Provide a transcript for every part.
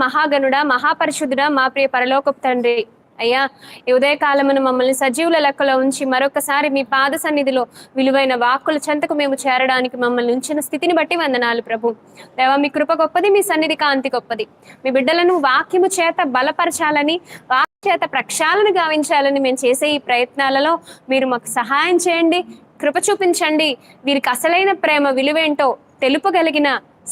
మహాగణుడా, మహాపరిశుద్ధుడా, మా ప్రియ పరలోకపు తండ్రి, అయ్యా ఈ ఉదయకాలమున మమ్మల్ని సజీవుల లెక్కలో ఉంచి మరొకసారి మీ పాద సన్నిధిలో విలువైన వాక్కుల చెంతకు మేము చేరడానికి మమ్మల్ని ఉంచిన స్థితిని బట్టి వందనాలు ప్రభు. దేవా, మీ కృప గొప్పది, మీ సన్నిధి కాంతి గొప్పది. మీ బిడ్డలను వాక్యము చేత బలపరచాలని, వాక్య చేత ప్రక్షాళన గావించాలని మేము చేసే ఈ ప్రయత్నాలలో మీరు మాకు సహాయం చేయండి, కృప చూపించండి. వీరికి అసలైన ప్రేమ విలువేంటో తెలుపగలిగిన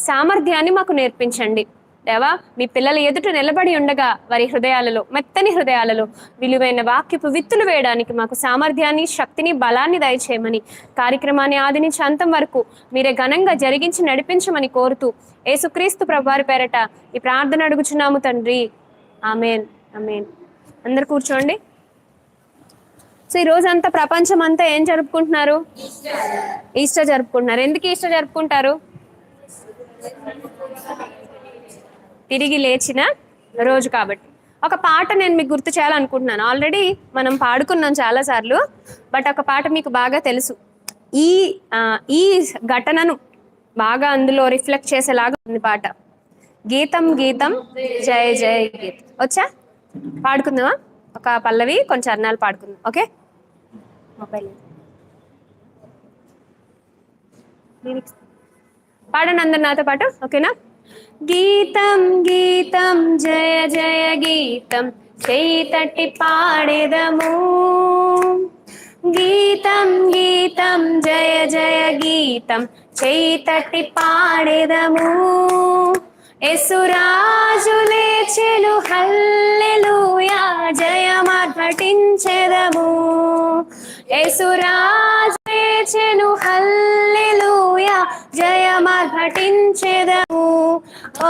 సామర్థ్యాన్ని మాకు నేర్పించండి. దేవా, మీ పిల్లల ఎదుట నిలబడి ఉండగా వారి హృదయాలలో, మెత్తని హృదయాలలో విలువైన వాక్యపు విత్తులు వేయడానికి మాకు సామర్థ్యాన్ని, శక్తిని, బలాన్ని దయచేయమని, కార్యక్రమాన్ని ఆది నుంచి అంతం వరకు మీరే ఘనంగా జరిగించి నడిపించమని కోరుతూ యేసుక్రీస్తు ప్రభువారి పేరట ఈ ప్రార్థన అడుగుచున్నాము తండ్రి, ఆమేన్. ఆమేన్. అందరు కూర్చోండి. సో ఈ రోజంతా ప్రపంచం అంతా ఏం జరుపుకుంటున్నారు? ఈస్టర్ జరుపుకుంటున్నారు. ఎందుకు ఈస్టర్ జరుపుకుంటారు? తిరిగి లేచిన రోజు కాబట్టి. ఒక పాట నేను మీకు గుర్తు చేయాలనుకుంటున్నాను. ఆల్రెడీ మనం పాడుకున్నాం చాలాసార్లు, బట్ ఒక పాట మీకు బాగా తెలుసు. ఈ ఘటనను బాగా అందులో రిఫ్లెక్ట్ చేసేలాగా ఉంది పాట. గీతం గీతం జయ జయ గీతం. వచ్చా? పాడుకుందామా? ఒక పల్లవి, కొంచెం చరణాలు పాడుకుందాం. ఓకే, మొబైల్ పాడండి అందరు నాతో పాటు. ఓకేనా? గీతం గీతం జయ జయ గీతం, చేయి తట్టి పాడేదము. గీతం గీతం జయ జయ గీతం, చేయి తట్టి పాడేదము. యేసురాజు లేచెను హల్లెలూయా, జయమార్భటించెదము. యేసురాజు లేచెను హల్లెలూయా, జయమార్భటించెదము. ఓ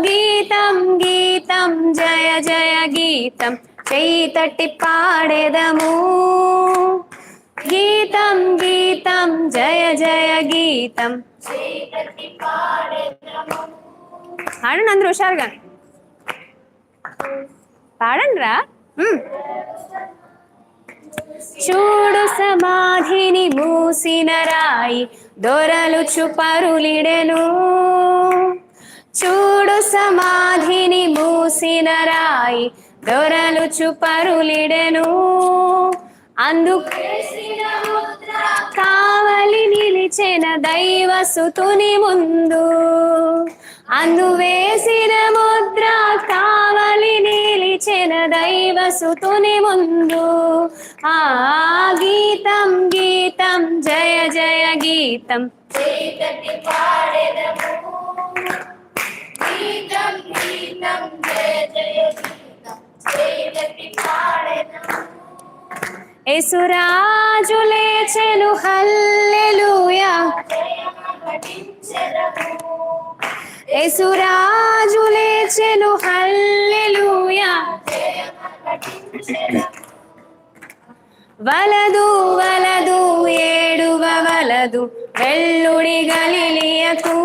గీతం గీతం జయ జయ గీతం, చేయి తట్టి పాడేదము. గీతం గీతం జయ జయ గీతం, చేయి తట్టి పాడేదము. పాడండి అందరూ హుషారుగా పాడండి రా. చూడు సమాధిని మూసిన రాయి, దొరలు చుపరులిడెను. చూడు సమాధిని మూసిన రాయి, దొరలు చుపరులిడెను. అందుకేసిన ముద్ర కావలి నిలిచెన దైవసుతుని ముందు. అందువేసిన ముద్ర కావలి నిలిచెన దైవసుతుని ముందు. ఆ గీతం గీతం జయ జయ గీతం, చేయి తట్టి పాడెదము. గీతం గీతం జయ జయ గీతం, చేయి తట్టి పాడెదము. యేసురాజు లేచెను హల్లెలూయా, యేసురాజు లేచెను హల్లెలూయా. వలదు వలదు ఏడువ వలదు వెల్లుడి గలిలియకు.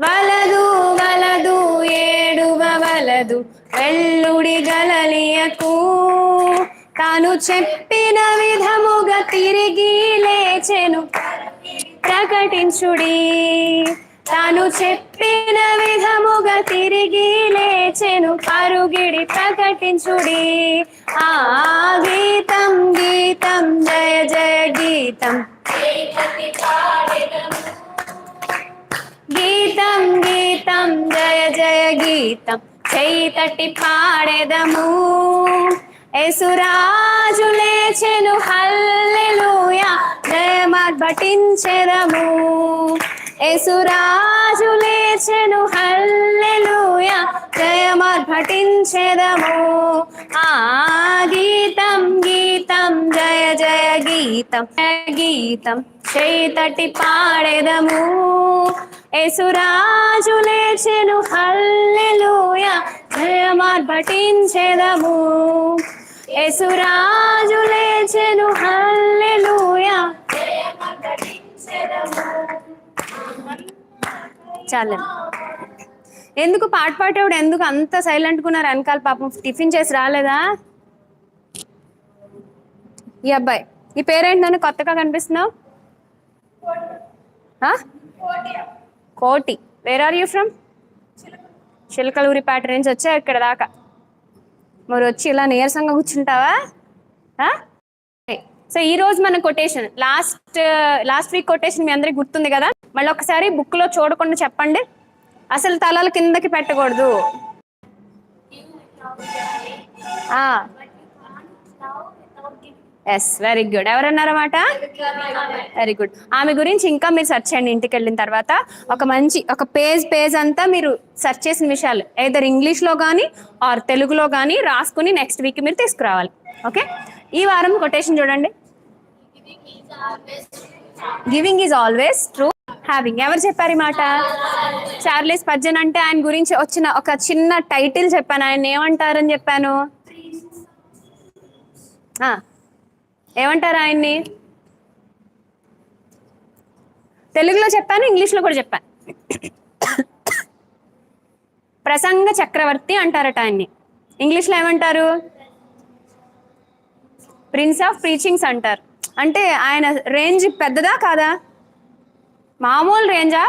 వలదు వలదు ఏడువ వలదు వెల్లుడి గలిలియకు. తాను చెప్పిన విధముగా తిరిగి లేచెను ప్రకటించుడి. తాను చెప్పిన విధముగా తిరిగి లేచెను పరుగిడి ప్రకటించుడి. ఆ గీతం గీతం జయ జయ గీతం, గీతం గీతం జయ జయ గీతం, చేయి తట్టి పాడేదము. యేసురాజు లేచెను హల్లెలూయా, జయమార్భటించెదము. యేసురాజు లేచెను హల్లెలూయా, జయమార్భటించెదము. ఆ గీతం గీతం జయ జయ గీతం, గీతం చేయి తట్టి పాడేదము. యేసురాజు లేచెను హల్లెలూయా, జయమార్భటించెదము. యేసురాజు లేచెను హల్లెలూయా, జయమార్భటించెదము. చాలు. ఎందుకు పాట పాడేవాడు ఎందుకు అంత సైలెంట్గా ఉన్నారు వెనకాల? పాపం టిఫిన్ చేసి రాలేదా ఈ అబ్బాయి? ఈ పేరేంటని కొత్తగా కనిపిస్తున్నావు? Koti. Where are you from? Chilakaluripet నుంచి వచ్చావు ఇక్కడ దాకా, మరి వచ్చి ఇలా నీరసంగా కూర్చుంటావా? సో ఈ రోజు మన కొటేషన్, లాస్ట్ వీక్ కొటేషన్ మీ అందరికి గుర్తుంది కదా, మళ్ళీ ఒకసారి బుక్ లో చూడకుండా చెప్పండి. అసలు తలలు కిందకి పెట్టకూడదు. Yes, very good. ఎవరన్నారన్నమాట? Very good. ఆమె గురించి ఇంకా మీరు సెర్చ్ చేయండి ఇంటికి వెళ్ళిన తర్వాత. ఒక పేజ్ అంతా మీరు సెర్చ్ చేసిన విషయాలు ఏదర్ ఇంగ్లీష్లో కానీ ఆర్ తెలుగులో కానీ రాసుకుని నెక్స్ట్ వీక్ మీరు తీసుకురావాలి. ఓకే, ఈ వారం కొటేషన్ చూడండి. Giving is always true, having. ఎవరు చెప్పారు ఈ మాట? Charles Spurgeon. అంటే ఆయన గురించి వచ్చిన ఒక చిన్న టైటిల్ చెప్పాను. ఆయన ఏమంటారని చెప్పాను? ఏమంటారు ఆయన్ని? తెలుగులో చెప్పాను, ఇంగ్లీష్లో కూడా చెప్పాను. ప్రసంగ చక్రవర్తి అంటారట ఆయన్ని. ఇంగ్లీష్లో ఏమంటారు? ప్రిన్స్ ఆఫ్ ప్రీచింగ్స్ అంటారు. అంటే ఆయన రేంజ్ పెద్దదా కాదా? మామూలు రేంజా?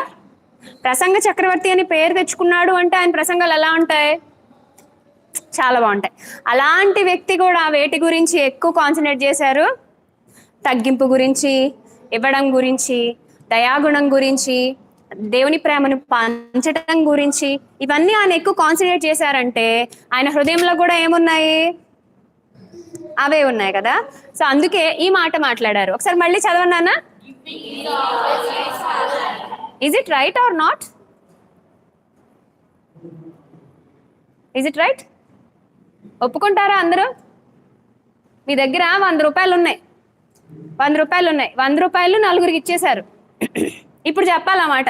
ప్రసంగ చక్రవర్తి అని పేరు తెచ్చుకున్నాడు అంటే ఆయన ప్రసంగాలు ఎలా ఉంటాయి? చాలా బాగుంటాయి. అలాంటి వ్యక్తి కూడా వేటి గురించి ఎక్కువ కాన్సన్ట్రేట్ చేశారు? తగ్గింపు గురించి, ఇవ్వడం గురించి, దయాగుణం గురించి, దేవుని ప్రేమను పంచడం గురించి, ఇవన్నీ ఆయన ఎక్కువ కాన్సన్ట్రేట్ చేశారంటే ఆయన హృదయంలో కూడా ఏమున్నాయి? అవే ఉన్నాయి కదా. సో అందుకే ఈ మాట మాట్లాడారు. ఒకసారి మళ్ళీ చదవన్నానా? Is it right or not? Is it right? ఒప్పుకుంటారా అందరూ? మీ దగ్గర 100 రూపాయలు ఉన్నాయి, 100 రూపాయలు నలుగురికి ఇచ్చేశారు. ఇప్పుడు చెప్పాలన్నమాట.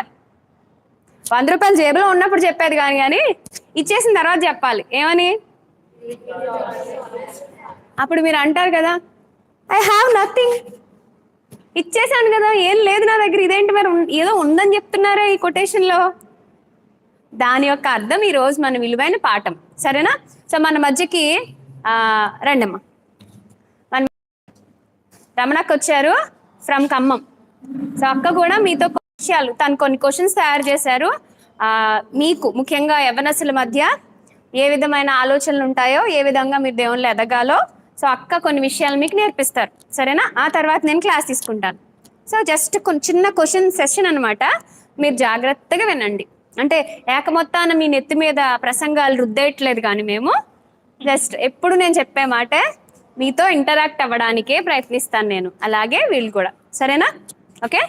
100 రూపాయలు జేబులో ఉన్నప్పుడు చెప్పేది కానీ ఇచ్చేసిన తర్వాత చెప్పాలి. ఏమని? అప్పుడు మీరు అంటారు కదా, ఐ హ్యావ్ నథింగ్, ఇచ్చేసాను కదా, ఏం లేదు నా దగ్గర, ఇదేంటి మరి ఏదో ఉందని చెప్తున్నారా ఈ కొటేషన్లో? దాని యొక్క అర్థం ఈరోజు మన విలువైన పాఠం. సరేనా? సో మన మధ్యకి రండమ్మా. రమణక్క వచ్చారు ఫ్రమ్ ఖమ్మం. సో అక్క కూడా మీతో విషయాలు, తను కొన్ని క్వశ్చన్స్ తయారు చేశారు. మీకు ముఖ్యంగా యవ్వనస్తుల మధ్య ఏ విధమైన ఆలోచనలు ఉంటాయో, ఏ విధంగా మీరు దేవుళ్ళు ఎదగాలో, సో అక్క కొన్ని విషయాలు మీకు నేర్పిస్తారు. సరేనా? ఆ తర్వాత నేను క్లాస్ తీసుకుంటాను. సో జస్ట్ చిన్న క్వశ్చన్ సెషన్ అనమాట. మీరు జాగ్రత్తగా వినండి. అంటే ఏకమొత్తాన మీ నెత్తి మీద ప్రసంగాలు రుద్దేయట్లేదు, కానీ మేము జస్ట్ ఎప్పుడు నేను చెప్పే మాటే మీతో ఇంటరాక్ట్ అవ్వడానికే ప్రయత్నిస్తాను నేను, అలాగే వీళ్ళు కూడా. సరేనా? ఓకే.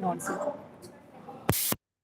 notes.